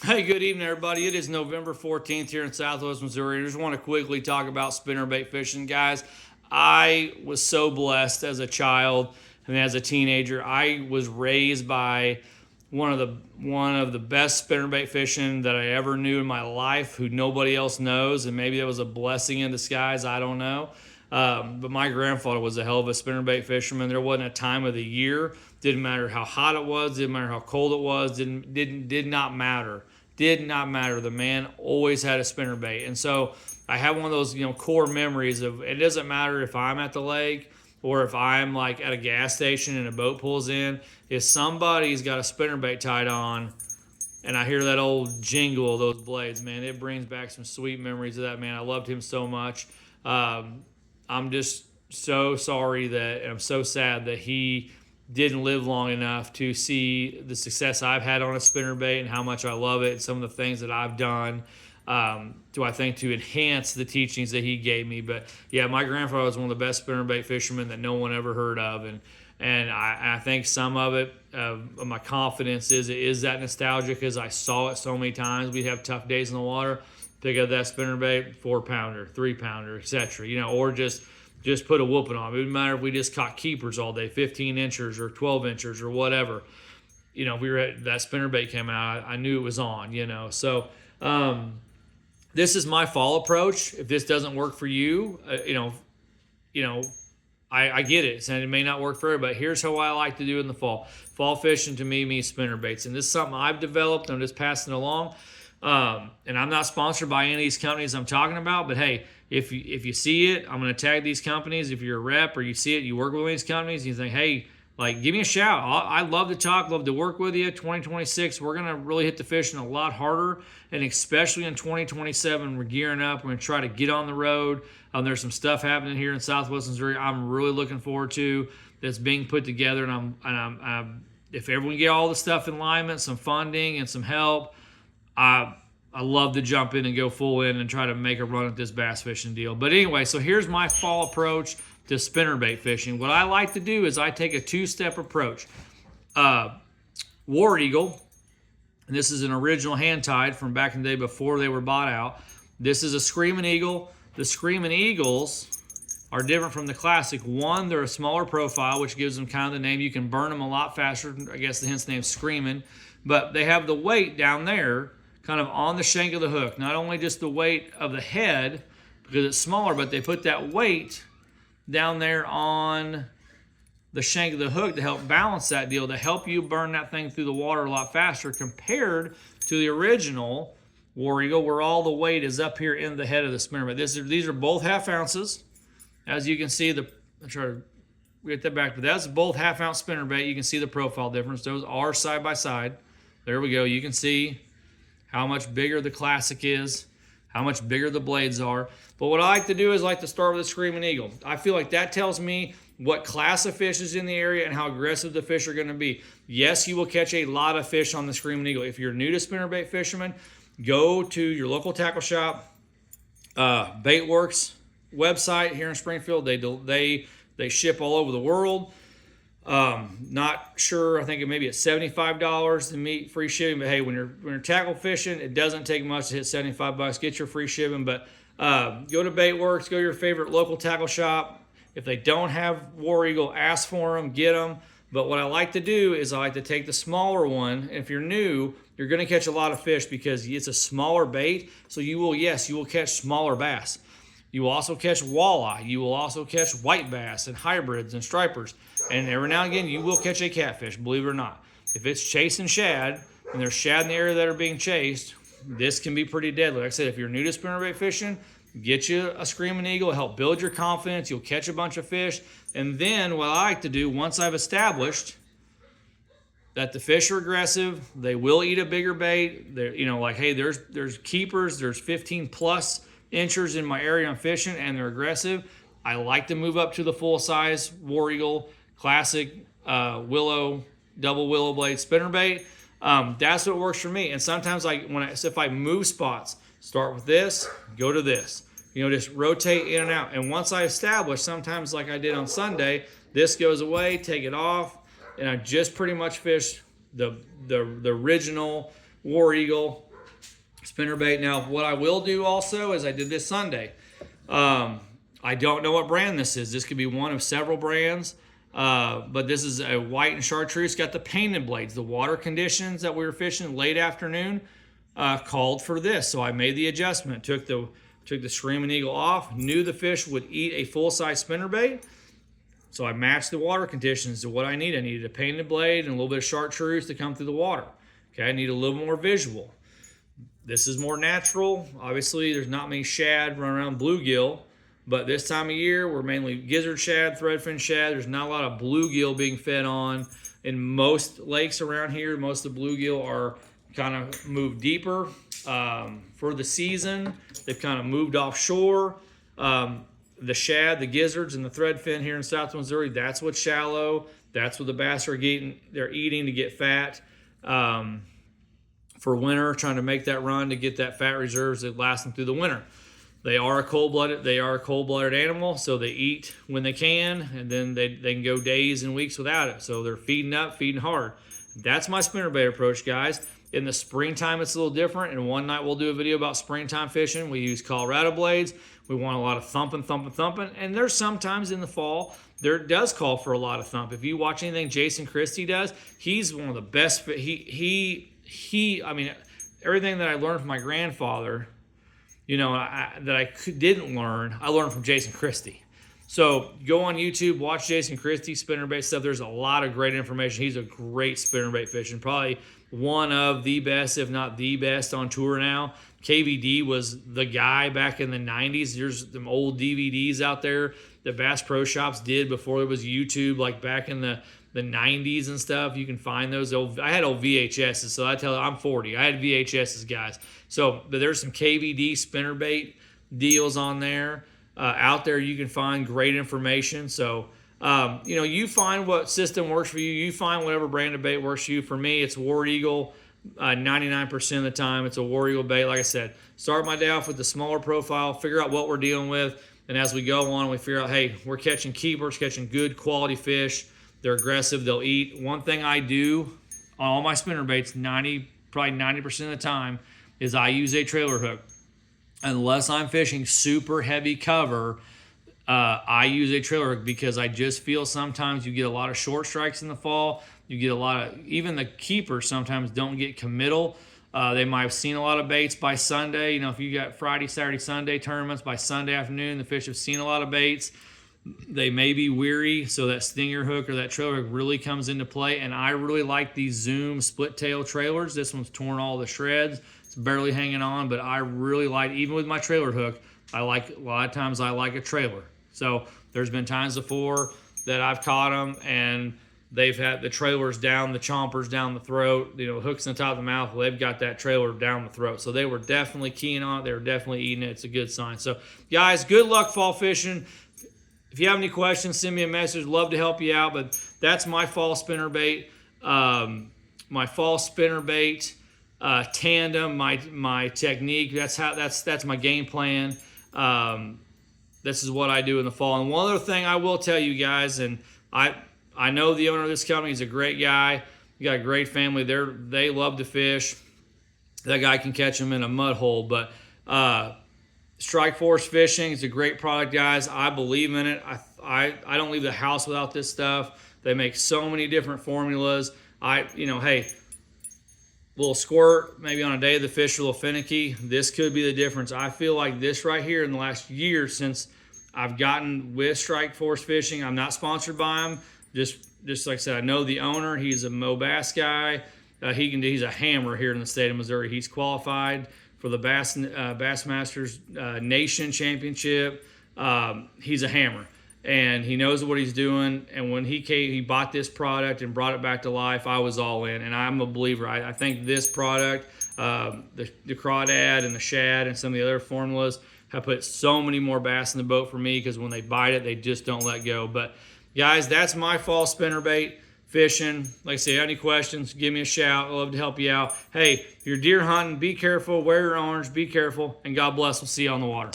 Hey, good evening, everybody. It is November 14th here in Southwest Missouri. I just want to quickly talk about spinnerbait fishing, guys. I was so blessed as a child and as a teenager. I was raised by one of the best spinnerbait fishing that I ever knew in my life, who nobody else knows, and maybe it was a blessing in disguise. I don't know. But my grandfather was a hell of a spinnerbait fisherman. There wasn't a time of the year. Didn't matter how hot it was. Didn't matter how cold it was. Did not matter. Did not matter. The man always had a spinnerbait, and so I have one of those core memories of it. Doesn't matter if I'm at the lake or if I'm like at a gas station and a boat pulls in. If somebody's got a spinnerbait tied on, and I hear that old jingle of those blades, man, it brings back some sweet memories of that man. I loved him so much. I'm just so sorry that, and I'm so sad that he didn't live long enough to see the success I've had on a spinnerbait and how much I love it and some of the things that I've done. I think to enhance the teachings that he gave me. But yeah, my grandfather was one of the best spinnerbait fishermen that no one ever heard of, and I think some of it, my confidence is that nostalgia because I saw it so many times. We'd have tough days in the water, pick up that spinnerbait, 4 pounder, 3 pounder, etc. Or just put a whooping on. It wouldn't matter if we just caught keepers all day, 15 inchers or 12 inchers or whatever. We were at that spinnerbait came out. I knew it was on. So this is my fall approach. If this doesn't work for you, I get it, and it may not work for everybody. Here's how I like to do it in the fall. Fall fishing to me means spinnerbaits, and this is something I've developed. I'm just passing it along. And I'm not sponsored by any of these companies I'm talking about, but hey, if you see it, I'm going to tag these companies. If you're a rep or you see it, you work with these companies, and you think, hey, like, give me a shout. I'd love to talk, love to work with you. 2026, we're going to really hit the fishing a lot harder, and especially in 2027, we're gearing up. We're going to try to get on the road. There's some stuff happening here in Southwest Missouri I'm really looking forward to that's being put together, and if everyone get all the stuff in alignment, some funding and some help, I love to jump in and go full in and try to make a run at this bass fishing deal. But anyway, so here's my fall approach to spinnerbait fishing. What I like to do is I take a two-step approach. War Eagle, and this is an original hand-tied from back in the day before they were bought out. This is a Screaming Eagle. The Screaming Eagles are different from the classic. One, they're a smaller profile, which gives them kind of the name. You can burn them a lot faster. I guess hence the name Screaming. But they have the weight down there kind of on the shank of the hook. Not only just the weight of the head, because it's smaller, but they put that weight down there on the shank of the hook to help balance that deal, to help you burn that thing through the water a lot faster compared to the original War Eagle, where all the weight is up here in the head of the spinnerbait. These are both half ounces. As you can see, I'll try to get that back, but that's both half-ounce spinnerbait. You can see the profile difference. Those are side by side. There we go. You can see how much bigger the classic is, how much bigger the blades are. But what I like to do is like to start with a Screaming Eagle. I feel like that tells me what class of fish is in the area and how aggressive the fish are going to be. Yes, you will catch a lot of fish on the Screaming Eagle. If you're new to spinnerbait fishermen, go to your local tackle shop, Baitworks website here in Springfield. They ship all over the world. Not sure. I think it may be at $75 to meet free shipping. But hey, when you're tackle fishing, it doesn't take much to hit $75. Get your free shipping. But go to Baitworks. Go to your favorite local tackle shop. If they don't have War Eagle, ask for them. Get them. But what I like to do is I like to take the smaller one. If you're new, you're going to catch a lot of fish because it's a smaller bait. So you will catch smaller bass. You will also catch walleye. You will also catch white bass and hybrids and stripers. And every now and again, you will catch a catfish, believe it or not. If it's chasing shad, and there's shad in the area that are being chased, this can be pretty deadly. Like I said, if you're new to spinnerbait fishing, get you a Screaming Eagle. Help build your confidence. You'll catch a bunch of fish. And then what I like to do, once I've established that the fish are aggressive, they will eat a bigger bait. They're, like, hey, there's keepers, there's 15 plus inchers in my area I'm fishing, and they're aggressive. I like to move up to the full size War Eagle classic willow double willow blade spinnerbait. That's what works for me. And sometimes if I move spots, start with this, go to this. Just rotate in and out. And once I establish, sometimes like I did on Sunday, this goes away, take it off, and I just pretty much fish the original War Eagle spinnerbait. Now, what I will do also is I did this Sunday. I don't know what brand this is. This could be one of several brands. But this is a white and chartreuse. Got the painted blades. The water conditions that we were fishing late afternoon called for this. So I made the adjustment. Took the Screaming Eagle off. Knew the fish would eat a full-size spinnerbait. So I matched the water conditions to what I need. I needed a painted blade and a little bit of chartreuse to come through the water. Okay, I need a little more visual. This is more natural. Obviously, there's not many shad running around bluegill. But this time of year, we're mainly gizzard shad, threadfin shad. There's not a lot of bluegill being fed on. In most lakes around here, most of the bluegill are kind of moved deeper for the season. They've kind of moved offshore. The shad, the gizzards, and the threadfin here in South Missouri, that's what's shallow. That's what the bass are eating. They're eating to get fat for winter, trying to make that run to get that fat reserves that last them through the winter. They are a cold-blooded animal, so they eat when they can, and then they can go days and weeks without it. So they're feeding up, feeding hard. That's my spinnerbait approach, guys. In the springtime, it's a little different, and one night we'll do a video about springtime fishing. We use Colorado blades. We want a lot of thumping, and there's sometimes in the fall, there does call for a lot of thump. If you watch anything Jason Christie does, he's one of the best. I mean, everything that I learned from my grandfather, you know, didn't learn, I learned from Jason Christie. So go on YouTube, watch Jason Christie spinnerbait stuff. There's a lot of great information. He's a great spinnerbait fishing, probably one of the best, if not the best, on tour now. KVD was the guy back in the 90s. There's some old DVDs out there that Bass Pro Shops did before there was YouTube, like back in the 90s and stuff. You can find those I had old VHSs, so I tell you, I'm 40. I had VHSs, guys. So but there's some KVD spinnerbait deals on there. Out there you can find great information. So you know, you find what system works for you. You find whatever brand of bait works for you. For me, it's War Eagle. 99% of the time, it's a War Eagle bait. Like I said, start my day off with the smaller profile, figure out what we're dealing with, and as we go on, we figure out, hey, we're catching keepers, catching good quality fish. They're aggressive. They'll eat. One thing I do on all my spinnerbaits, probably 90% of the time, is I use a trailer hook. Unless I'm fishing super heavy cover, I use a trailer hook because I just feel sometimes you get a lot of short strikes in the fall. You get a lot of, even the keepers sometimes don't get committal. They might have seen a lot of baits by Sunday. You know, if you got Friday, Saturday, Sunday tournaments, by Sunday afternoon, the fish have seen a lot of baits. They may be weary, so that stinger hook or that trailer hook really comes into play. And I really like these Zoom split tail trailers. This one's torn all the shreds. It's barely hanging on, but I really like, even with my trailer hook, a lot of times I like a trailer. So there's been times before that I've caught them and they've had the trailers down, the chompers down the throat, you know, hooks in the top of the mouth. Well, they've got that trailer down the throat. So they were definitely keying on it. They were definitely eating it. It's a good sign. So guys, good luck fall fishing. If you have any questions, send me a message. Love to help you out. But that's my fall spinnerbait. My fall spinnerbait tandem. My technique. That's my game plan. This is what I do in the fall. And one other thing I will tell you guys, and I know the owner of this company. He's a great guy. He got a great family. They love to fish. That guy can catch them in a mud hole. But Strike Force Fishing is a great product, guys. I believe in it. I don't leave the house without this stuff. They make so many different formulas. Hey, little squirt, maybe on a day the fish are a little finicky. This could be the difference. I feel like this right here in the last year since I've gotten with Strike Force Fishing. I'm not sponsored by them. Just like I said, I know the owner. He's a Mo Bass guy. He's a hammer here in the state of Missouri. He's qualified for the Bassmasters Nation Championship. He's a hammer, and he knows what he's doing. And when he bought this product and brought it back to life, I was all in, and I'm a believer. I think this product, the crawdad and the shad and some of the other formulas have put so many more bass in the boat for me because when they bite it, they just don't let go. But guys, that's my fall spinnerbait fishing. Like I say, any questions, give me a shout. I'd love to help you out. Hey, if you're deer hunting, be careful, wear your orange, be careful, and God bless. We'll see you on the water.